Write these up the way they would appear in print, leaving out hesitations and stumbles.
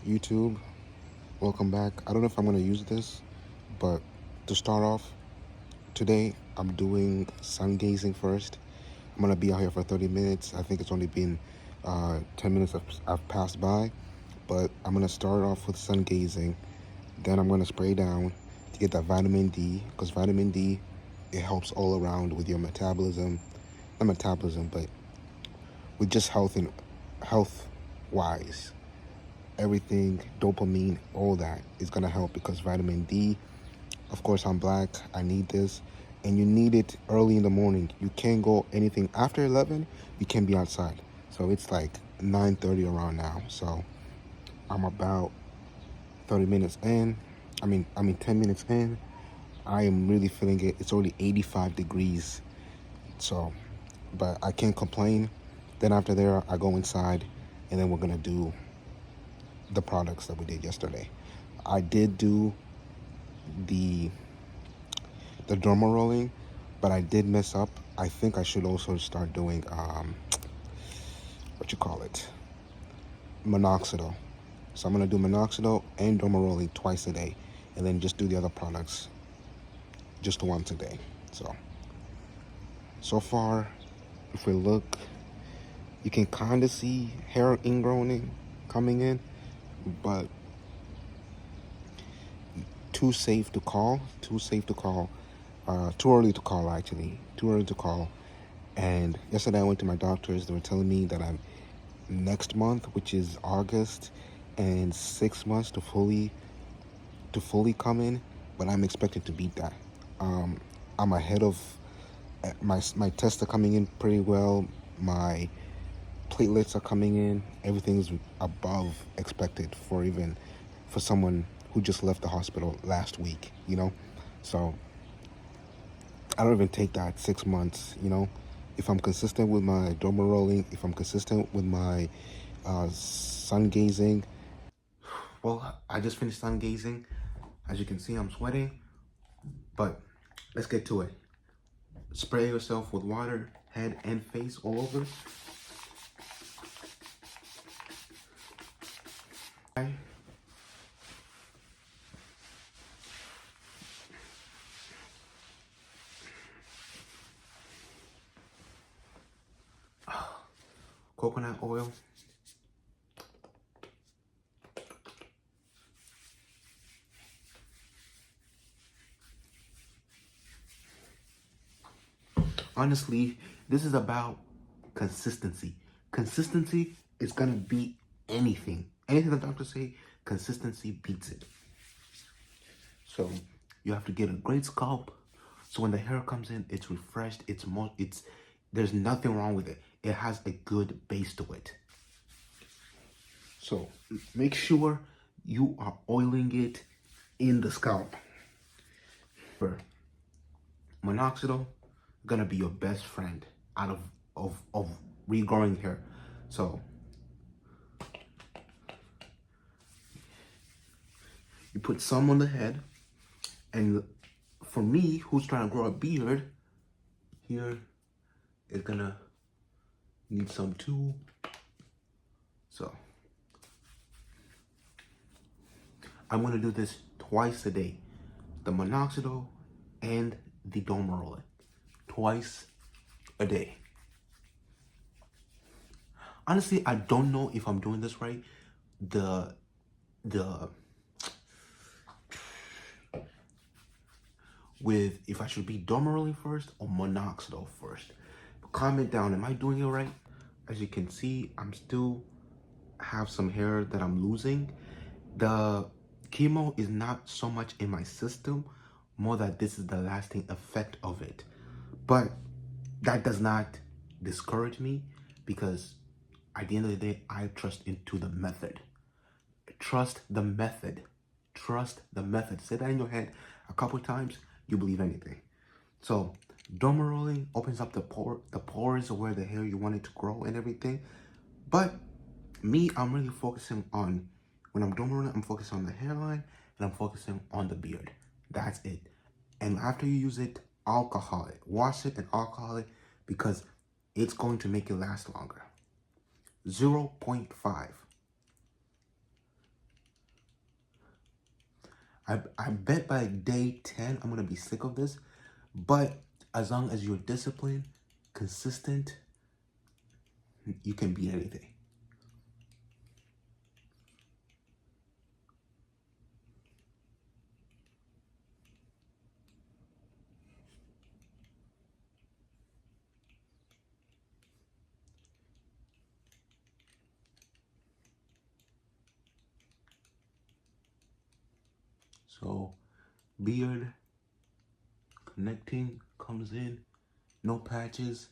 YouTube, welcome back. I don't know if I'm going to use this, but to start off, today I'm doing sun gazing first. I'm going to be out here for 30 minutes. I think it's only been 10 minutes I've passed by, but I'm going to start off with sun gazing. Then I'm going to spray down to get that vitamin D, because vitamin D, it helps all around with your metabolism. Not metabolism, but with just health wise. Everything, dopamine, all that is gonna help because vitamin D, of course, I'm black, I need this, and you need it early in the morning. You can't go anything after 11, you can't be outside. So it's like 9:30 around now. So I'm about 30 minutes in. I mean 10 minutes in. I am really feeling it. It's already 85 degrees. So, but I can't complain. Then after there, I go inside and then we're gonna do the products that we did yesterday. I did do the derma rolling, but I did mess up. I think I should also start doing what you call it, minoxidil. So I'm gonna do minoxidil and derma rolling twice a day, and then just do the other products just once a day. So far, if we look, you can kind of see hair ingrowing coming in, but too safe to call. Too early to call, actually. Too early to call. And yesterday I went to my doctors. They were telling me that I'm next month, which is August, and 6 months to fully come in. But I'm expecting to beat that. I'm ahead of my tests are coming in pretty well. My platelets are coming in. Everything's above expected for someone who just left the hospital last week. So I don't even take that 6 months. If I'm consistent with my derma rolling, if I'm consistent with my sun gazing. Well, I just finished sun gazing. As you can see, I'm sweating. But let's get to it. Spray yourself with water, head and face all over. Coconut oil. Honestly, this is about consistency. Consistency is gonna beat anything. Anything the doctors say, consistency beats it. So you have to get a great scalp. So when the hair comes in, it's refreshed. There's nothing wrong with it. It has a good base to it. So make sure you are oiling it in the scalp. Minoxidil gonna be your best friend out of regrowing hair. So you put some on the head, and for me, who's trying to grow a beard, here is gonna need some too. So I'm gonna do this twice a day, the minoxidil and the derma roller, twice a day. Honestly, I don't know if I'm doing this right. With if I should be derma rolling first or minoxidil first. Comment down, am I doing it right? As you can see, I'm still have some hair that I'm losing. The chemo is not so much in my system, more that this is the lasting effect of it. But that does not discourage me, because at the end of the day, I trust into the method. Trust the method. Trust the method. Say that in your head a couple times, you believe anything. So derma rolling opens up the pores of where the hair you want it to grow and everything. But me, I'm really focusing on, when I'm derma rolling, I'm focusing on the hairline and I'm focusing on the beard. That's it. And after you use it, alcohol it. Wash it and alcohol it, because it's going to make it last longer. 0.5. I bet by day 10, I'm going to be sick of this. But as long as you're disciplined, consistent, you can beat anything. So, beard, connecting comes in, no patches,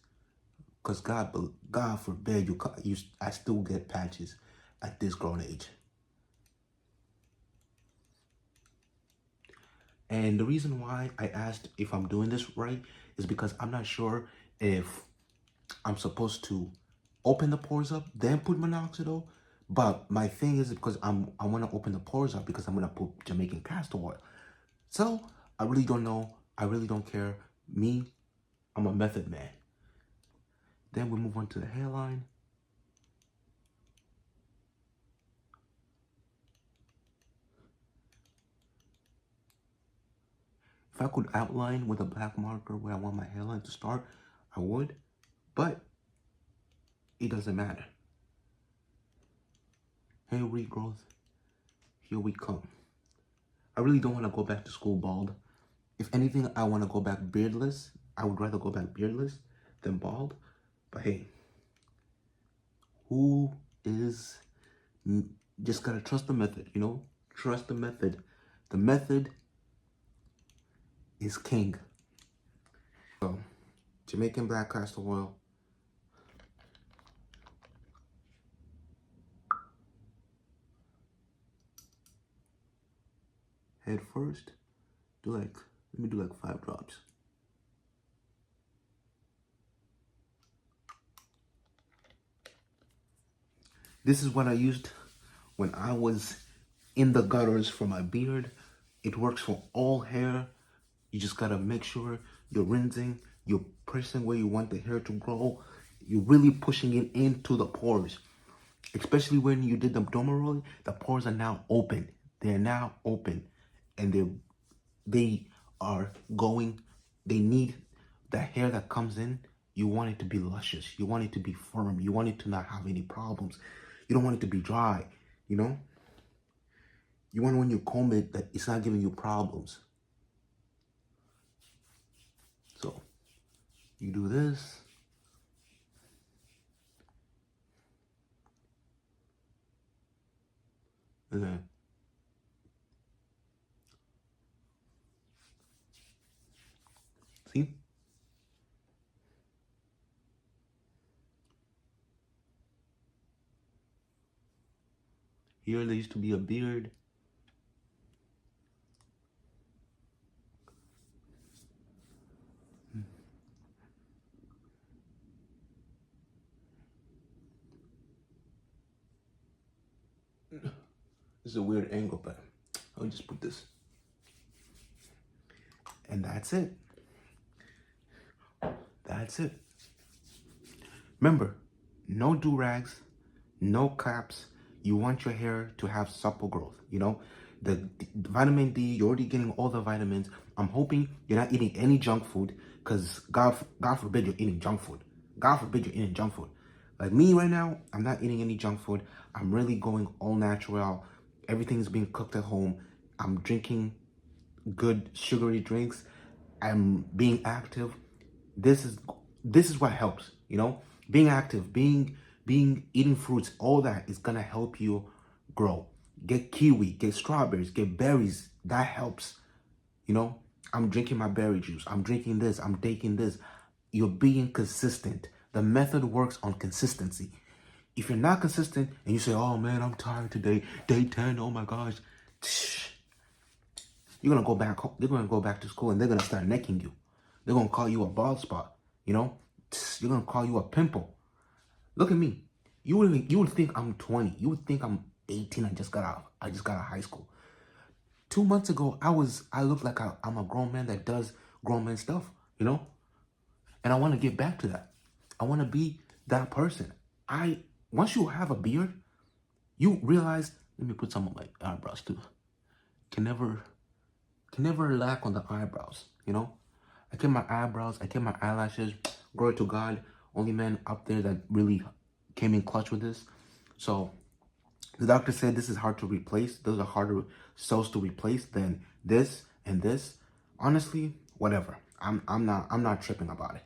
because God forbid I still get patches at this grown age. And the reason why I asked if I'm doing this right is because I'm not sure if I'm supposed to open the pores up, then put minoxidil. But my thing is because I want to open the pores up because I'm gonna put Jamaican castor oil. So I really don't know. I really don't care. Me, I'm a method man. Then we move on to the hairline. If I could outline with a black marker where I want my hairline to start, I would. But it doesn't matter. Hair regrowth, here we come. I really don't want to go back to school bald. If anything, I want to go back beardless. I would rather go back beardless than bald. But hey, who is... Just gotta trust the method, you know? Trust the method. The method is king. So, Jamaican black castor oil. Head first. Let me do like 5 drops. This is what I used when I was in the gutters for my beard. It works for all hair. You just gotta make sure you're rinsing, you're pressing where you want the hair to grow. You're really pushing it into the pores. Especially when you did the abdominal rolling, the pores are now open. They're now open. And they are going, they need the hair that comes in. You want it to be luscious. You want it to be firm. You want it to not have any problems. You don't want it to be dry, you know? You want when you comb it that it's not giving you problems. So, you do this. And then see? Here there used to be a beard. This is a weird angle, but I'll just put this. And that's it. That's it. Remember, no do-rags, no caps. You want your hair to have supple growth, you know? The vitamin D, you're already getting all the vitamins. I'm hoping you're not eating any junk food because God forbid you're eating junk food. God forbid you're eating junk food. Like me right now, I'm not eating any junk food. I'm really going all natural. Everything's being cooked at home. I'm drinking good sugary drinks. I'm being active. This is what helps, you know? Being active, eating fruits, all that is gonna help you grow. Get kiwi, get strawberries, get berries. That helps. You know, I'm drinking my berry juice. I'm drinking this. I'm taking this. You're being consistent. The method works on consistency. If you're not consistent and you say, oh man, I'm tired today, day 10, oh my gosh, you're gonna go back home. They're gonna go back to school and they're gonna start necking you. They're gonna call you a bald spot, you know? You're gonna call you a pimple. Look at me. You would think I'm 20. You would think I'm 18. I just got out of high school. 2 months ago, I look like I'm a grown man that does grown man stuff, you know? And I want to get back to that. I want to be that person. Once you have a beard, you realize, let me put some on my eyebrows too. Can never can never lack on the eyebrows, you know? I keep my eyebrows, I keep my eyelashes. Glory to God. Only man up there that really came in clutch with this. So the doctor said this is hard to replace. Those are harder cells to replace than this and this. Honestly, whatever. I'm not tripping about it.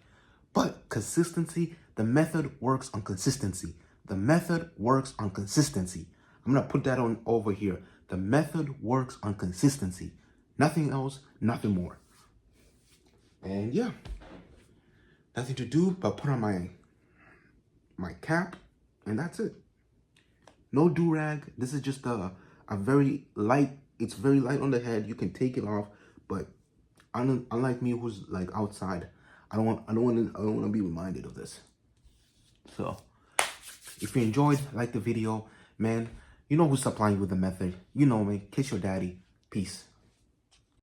But consistency, the method works on consistency. The method works on consistency. I'm gonna put that on over here. The method works on consistency. Nothing else, nothing more. And yeah, nothing to do but put on my cap, and that's it. No do-rag. This is just a very light, it's very light on the head. You can take it off, but unlike me who's like outside, I don't want to be reminded of this. So if you enjoyed, like the video, man, you know who's supplying you with the method. You know me. Kiss your daddy. Peace.